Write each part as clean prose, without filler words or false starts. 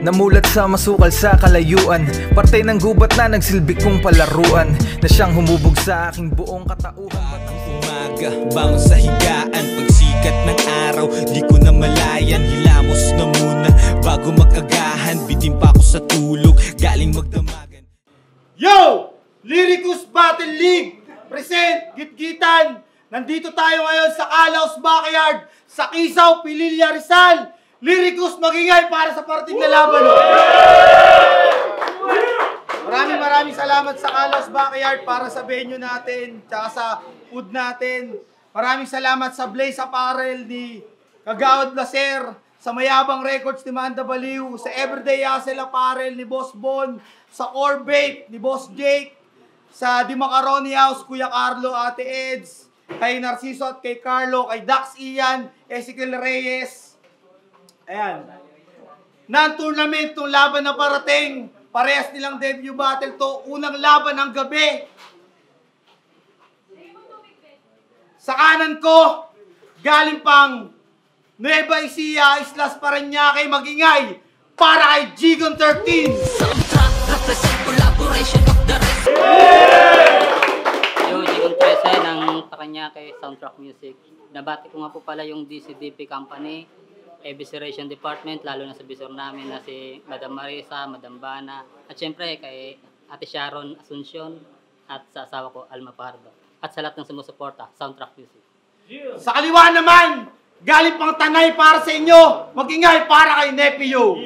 Namulat sa masukal sa kalayuan, parte ng gubat na nagsilbi kong palaruan, na siyang humubog sa aking buong katauhan. Umaga, bangon sa higaan, pagsikat ng araw, di ko na malayan. Hilamos na muna bago mag-agahan, bitin pa ako sa tulog, galing magdamagan. Yo! Lyricus Battle League! Present, Gitgitan! Nandito tayo ngayon sa Calaos Backyard, sa Kisaw, Pililla, Rizal. Lyricus magingay para sa parting na laban. Maraming salamat sa Calaos Backyard para sa venue natin, tsaka sa food natin. Maraming salamat sa Blaze Apparel ni Kagawad Blaser, sa Mayabang Records ni Manda Baliw, sa Everyday Hustle Apparel ni Boss Bon, sa Orbate ni Boss Jake, sa Di Macaroni House, Kuya Carlo, Ate Eds, kay Narciso at kay Carlo, kay Dax Ian, Ezekiel Reyes. Ayan. Non-tournament itong laban na parating. Parehas nilang debut battle to. Unang laban ng gabi. Sa kanan ko, galing pang Nueva Ecija, Islas Parañaque, magingay para kay Gigon 13. Yo, Gigon 13 ng Parañaque Soundtrack Music. Nabati ko nga po pala yung DCDP Company, Evisceration Department, lalo na sa bisor namin na si Madam Marisa, Madam Bana, at syempre kay Ate Sharon Asuncion at sa asawa ko, Alma Pardo. At sa lahat ng sumusuporta, Soundtrack Music. Sa kaliwa naman, galing pang Tanay para sa inyo, magingay para kay Nepio.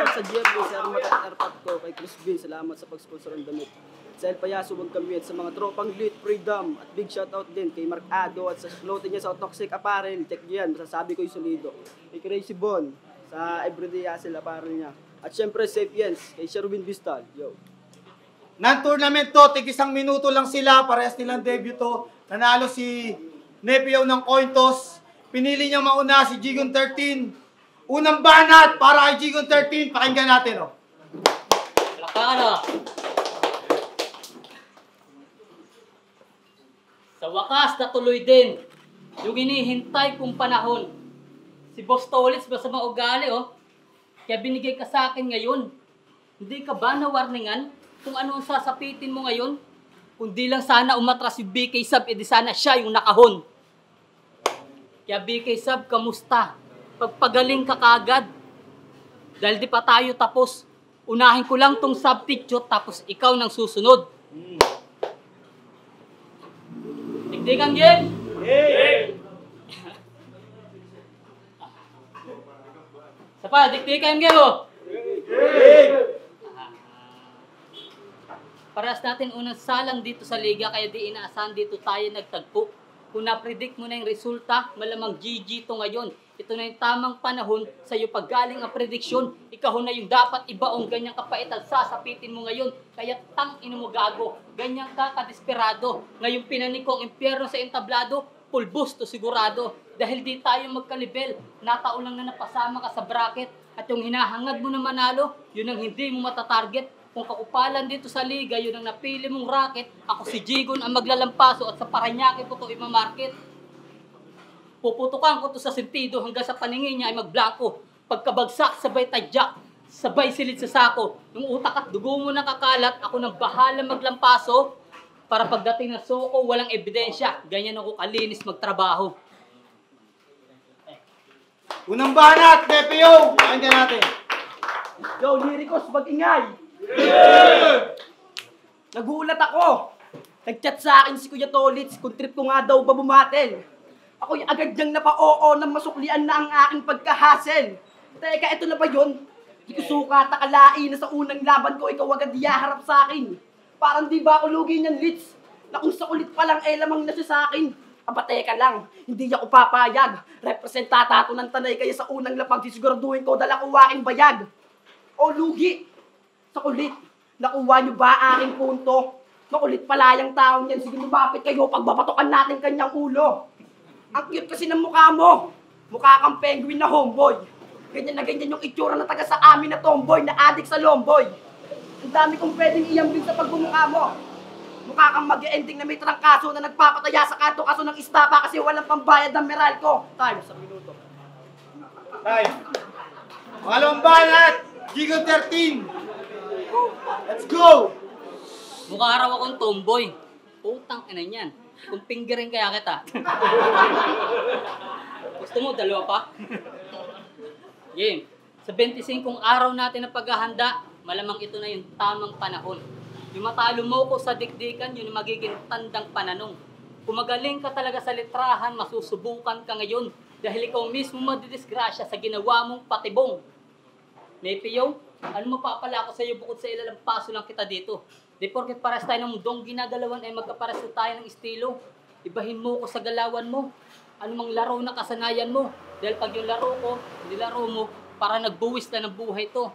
Sa GFB, sa Armata Airport ko, kay Chris Bin, salamat sa pag-sponsor ng damit. Sa El Payaso, huwag kami at sa mga tropang Lit Freedom. At big shoutout din kay Mark Ado at sa clothing niya sa Toxic Apparel. Check niyo yan, masasabi ko yung solido. Kay Crazy Bon, sa Everyday Hustle Apparel niya. At syempre, Sapiens, kay Sherwin Bistal. Yo. Non-tournament to, tig-isang minuto lang sila, parehas nilang debut to. Nanalo si Nepio ng coin toss. Pinili niyang mauna si Gigon 13. Unang banat para kay Gigon 13. Pakinggan natin, oh. Lakana! Sa wakas, natuloy din yung hinihintay kong panahon. Si Boss Tolitz ba sa mga ugali, oh? Kaya binigay ka sa akin ngayon. Hindi ka ba na-warningan kung ano ang sasapitin mo ngayon? Kung di lang sana umatras si BK Sub, edi sana siya yung nakahon. Kaya BK Sub, kamusta? Pagpagaling ka kagad. Dahil di pa tayo tapos. Unahin ko lang tong sub-picture tapos ikaw nang susunod. Digdigan yan! Sapa, digdigan yan mo! Paras natin unang salang dito sa liga, kaya di inaasahan dito tayo nagtagpo. Kung na-predict mo na yung resulta, malamang GG to ngayon. Ito na yung tamang panahon sa iyo paggaling ang prediksyon. Ikaw na yung dapat ibaong ganyang kapaitan sasapitin mo ngayon. Kaya tang ino mo gago, ganyan ka kadesperado. Ngayong pinanik ko ang impyerno sa entablado, pulbos to sigurado. Dahil di tayo magkalibel, nataon lang na napasama ka sa bracket. At yung hinahangad mo na manalo, yun ang hindi mo matatarget. Kung kakupalan dito sa liga, yun ang napili mong racket. Ako si Gigon ang maglalampaso at sa Parañaque ko to imamarket. Puputukan ko to sa sentido hanggang sa paningin niya ay magblanko. Pagkabagsak, sabay tadyak, sabay silid sa sako. Yung utak at dugo mo nakakalat, ako nang bahala maglampaso. Para pagdating ng soko, walang ebidensya. Ganyan ako kalinis magtrabaho. Unang banat, Nepio! Pakinggan natin. Yo, Lyricus, mag-ingay! Nagulat ako. Nag-chat sa akin si Kuya Tolitz kung trip ko nga daw ba bumatel. Ako'y agad niyang napa-oo nang masuklian na ang aking pagkahasel. Teka, ito na ba yun? Di ko suka, takalain na sa unang laban ko, ikaw agad diyaharap sa akin. Parang di ba ako lugi niyan, Litz? Na kung sa ulit pa lang, lamang na siya sa akin. Aba, teka lang, hindi ako papayag. Representata to ng Tanay, kaya sa unang lapag, sisiguraduhin ko, dala ko aking bayag. O lugi, sa kulit, nakuha niyo ba aking punto? Makulit pala yung taong yan, sige lumapit kayo, pagbabatokan natin kanyang ulo. Ang cute kasi ng mukha mo. Mukha kang penguin na homeboy. Ganyan na ganyan yung itsura na taga sa amin na tomboy, na adik sa lomboy. Ang dami kong pwedeng iambing sa pagbumukha mo. Mukha kang mag-ending na may trangkaso na nagpapataya sa kanto kaso ng istapa kasi walang pambayad ng Meralco. Time sa minuto. Time. Pangalawang banat, Gigon 13. Let's go! Mukha raw akong tomboy. Putang ina niyan. Kung pinggirin kaya kita. Gusto mo, dalawa pa? Game. Sa 25 araw natin na paghahanda, malamang ito na yung tamang panahon. Yung matalo mo ko sa dikdikan, yun yung magiging tandang pananong. Kung magaling ka talaga sa litrahan, masusubukan ka ngayon dahil ikaw mismo madidisgrasya sa ginawa mong patibong. Nepiyo, ano mapapala ako sa iyo bukod sa ilalampaso lang kita dito? Di porket pares tayo ng mundong ginagalawan ay magkapares tayo ng estilo. Ibahin mo ko sa galawan mo. Anumang laro na kasanayan mo. Dahil pag yung laro ko, nilaro mo, para nagbuwis na ng buhay to.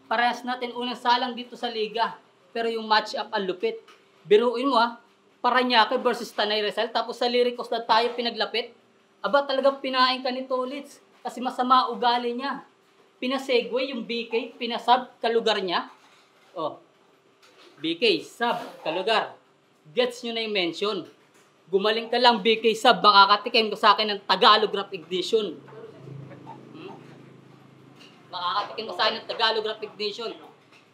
Parehas natin unang salang dito sa liga. Pero yung match-up ang lupit. Biruin mo Paranaque versus Tanay Rizal. Tapos sa Lyricos na tayo pinaglapit. Aba talagang pinain ka ni Tolits. Kasi masama ugali niya. Pinasegway yung BK, pinasab kalugar niya. Oh, BK, sub, kalugar. Gets nyo na yung mention. Gumaling ka lang, BK, sub, makakatikim ko sa akin ng Tagalog rap ignition. Makakatikim ko sa akin ng Tagalog rap ignition.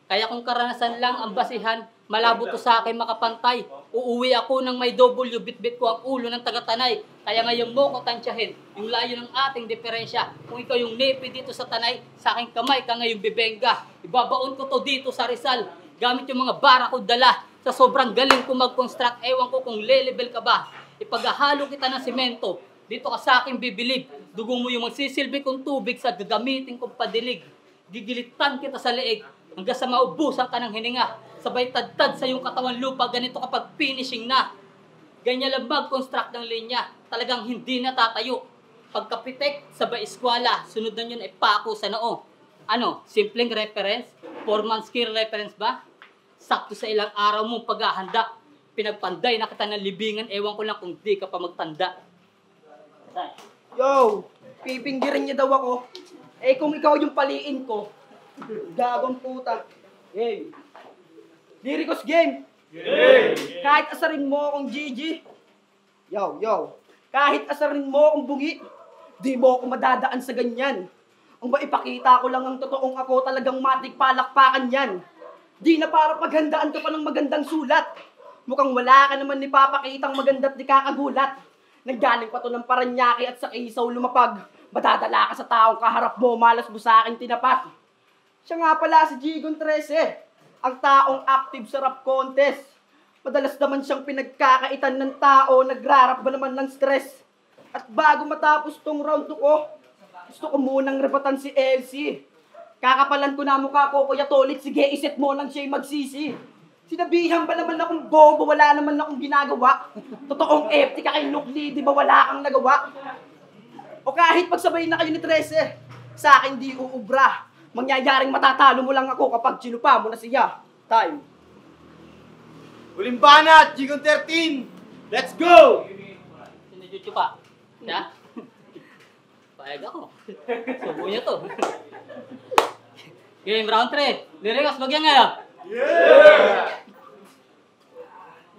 Kaya kung karanasan lang ang basihan, malabo to sa akin makapantay. Uuwi ako ng may W, bit-bit ko ang ulo ng taga-Tanay. Kaya ngayon mo ko tansyahin, yung layo ng ating diferensya. Kung ikaw yung nepi dito sa Tanay, sa aking kamay ka ngayong bibenga. Ibabaon ko to dito sa Rizal. Gamit yung mga bara ko dala. Sa sobrang galing ko mag-construct, ewan ko kung le-level ka ba. Ipaghahalo kita ng simento. Dito ka sa aking bibilib. Dugong mo yung magsisilbi kong tubig sa gagamitin kong padilig. Gigilitan kita sa leeg. Hanggang sa maubusan ka ng hininga. Sabay tad-tad sa iyong katawan lupa, ganito kapag finishing na. Ganyan lang mag-construct ng linya. Talagang hindi natatayo. Pagkapitek, sabay eskwala. Sunod na yun ay pako sa noo. Ano? Simpleng reference? 4-month skill reference ba? Sakto sa ilang araw mong paghahanda. Pinagpanday na kita ng libingan. Ewan ko lang kung di ka pa magtanda. Yo, pipinggirin niya daw ako. Eh kung ikaw yung paliin ko, gagong puta. Game. Lyricos game. Kahit asarin mo akong GG. Yo. Kahit asarin mo akong bungi, di mo ako madadaan sa ganyan. Ang maipakita ko lang ang totoong ako, talagang matik palakpakan yan. Di na para paghandaan ka pa ng magandang sulat. Mukhang wala ka naman ni papakitang maganda't di kakagulat. Naggaling pa to ng Paranaque at sa Kisaw lumapag. Madadala ka sa taong kaharap mo, malas mo sa akin tinapat. Siya nga pala si Gigon 13, ang taong active sa rap contest. Madalas naman siyang pinagkakaitan ng tao, nagrarap ba naman ng stress. At bago matapos tong round 2 ko, gusto ko munang repatan si LC. Kakapalan ko na mukha ko, Kuya Tolit, sige iset mo nang siya'y magsisi. Sinabihan ba naman akong bobo, wala naman akong ginagawa. Totoong FT ka kay Nukli, di ba wala kang nagawa? O kahit pagsabay na kayo ni 13, sa akin di uubra. Mangyayaring matatalo mo lang ako kapag sinupa mo na siya. Time. Huling banat, Gigon 13. Let's go! Sinadyo pa. Siya? Payag ako. Subo niya to. Game round 3. Lyricos, bagyan ngayon. Yeah!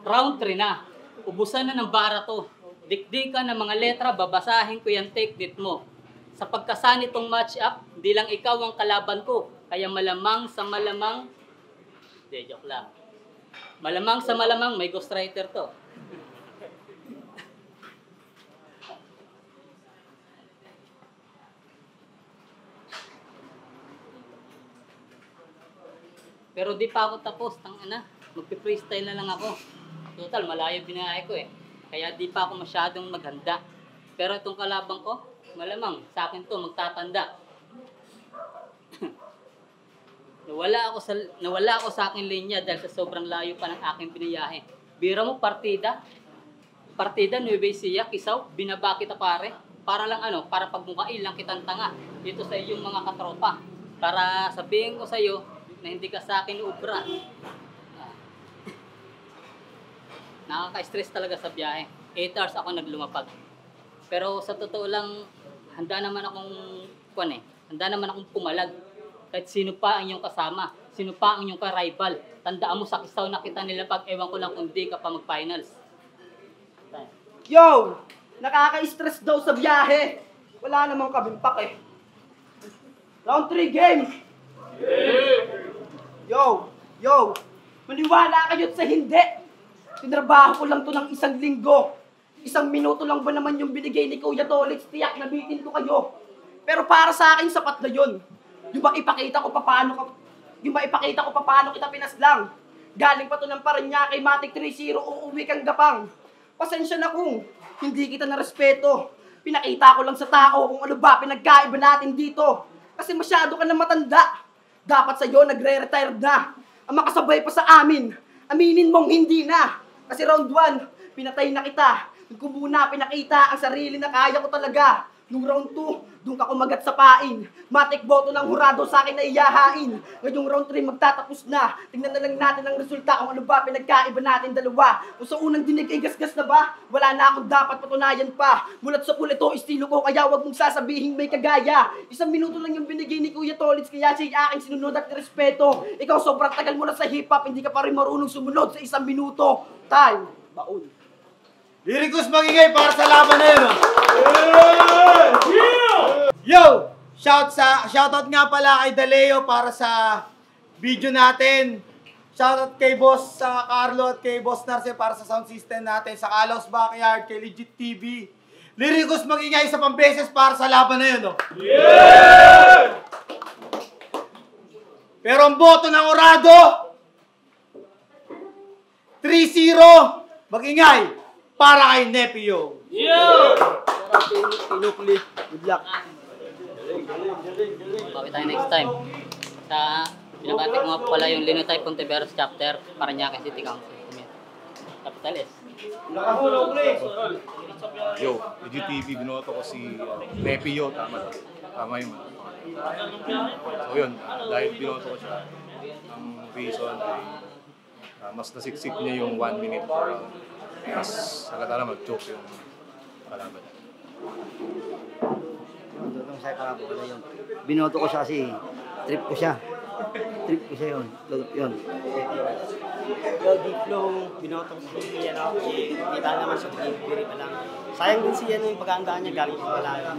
Round 3 na. Ubusan na ng bara to. Dikdikan ng mga letra, babasahin ko yung take mo. Sa pagkasani itong match-up, hindi lang ikaw ang kalaban ko. Kaya malamang sa malamang... Hindi, joke lang. Malamang sa malamang, may ghostwriter to. Pero di pa ako tapos, magpi-freestyle na lang ako. Total, malayo binahe ko eh. Kaya di pa ako masyadong maghanda. Pero itong kalabang ko, malamang sa akin to magtatanda. nawala ako sa aking linya dahil sa sobrang layo pa ng aking biniyahe. Bira mo partida, Nueva Ecija, Kisaw, binaba kita pare. Para lang para pagmukain lang kitang tanga dito sa iyong mga katropa. Para sabihin ko sa iyo na hindi ka sa akin ubra. Nakaka-stress talaga sa biyahe. 8 hours ako naglumapag. Pero sa totoo lang, handa naman akong pumalag. Kahit sino pa ang iyong kasama. Sino pa ang inyong ka-rival? Tandaan mo sa kisaw na kita nila pag ewan ko lang kung di ka pa mag-finals. Yo! Nakaka-stress daw sa biyahe. Wala namang kabimpak eh. Round 3 game! Yo! Yo! Maniwala kayo sa hindi! Tinrabaho ko lang to ng 1 linggo. 1 minuto lang ba naman yung binigay ni Kuya Tolitz? Tiyak na bitin ko kayo. Pero para sa akin, sapat na yun. Yung ba ipakita ko paano kita pinaslang. Galing pa to ng Parañaque, Matic 3-0, uuwi kang gapang. Pasensya na kung hindi kita narespeto. Pinakita ko lang sa tao kung ano ba pinagkaiba natin dito. Kasi masyado ka na matanda. Dapat sa'yo nagre-retire na. Ang makasabay pa sa amin, aminin mong hindi na. Kasi round 1, pinatay na kita. Nung ko muna pinakita ang sarili na kaya ko talaga. Nung round 2, doon ka kumagat sa pain. Matik boto ng hurado sa akin na iyahain. Ngayong round 3 magtatapos na. Tingnan na lang natin ang resulta kung ano ba pinagkaiba natin dalawa. Kung sa unang dinig ay gasgas na ba, wala na akong dapat patunayan pa. Mulat sa pulito, estilo ko, kaya wag mong sasabihin may kagaya. 1 minuto lang yung binigay ni Kuya Tolitz, kaya siya aking sinunod at respeto. Ikaw sobrang tagal mo na sa hip-hop, hindi ka pa rin marunong sumunod sa 1 minuto. Time, baon. Lyricus Magingay para sa laban na yun. Yo! Shoutout nga pala kay Daleo para sa video natin. Shoutout kay Boss Carlo at kay Boss Narce para sa sound system natin. Sa Kalaos Backyard, kay Legit TV. Lyricus Magingay sa pambeses para sa laban na yun. Pero ang boto ng Orado, 3-0, Magingay. Para kay Nepio. Pinukli. Good luck. Bawi tayo next time. Sa binabati ko nga po pala yung Linoy Ponteveros chapter Parañaque City Council. Capital S. Yo, EGTV, binoto ko si Nepio, tama yung so yun, dahil binoto ko siya, ang reason ay mas nasiksik niya yung 1 minute per round. Mas agad mag-joke yung kalaban. Doon sa kalaban ko na yun. Binoto ko siya kasi trip ko siya. Yun. Deep flow, binoto ko si kita naman siya, delivery pa lang. Sayang din siya yung pag-aandaan niya, galing pa malayo.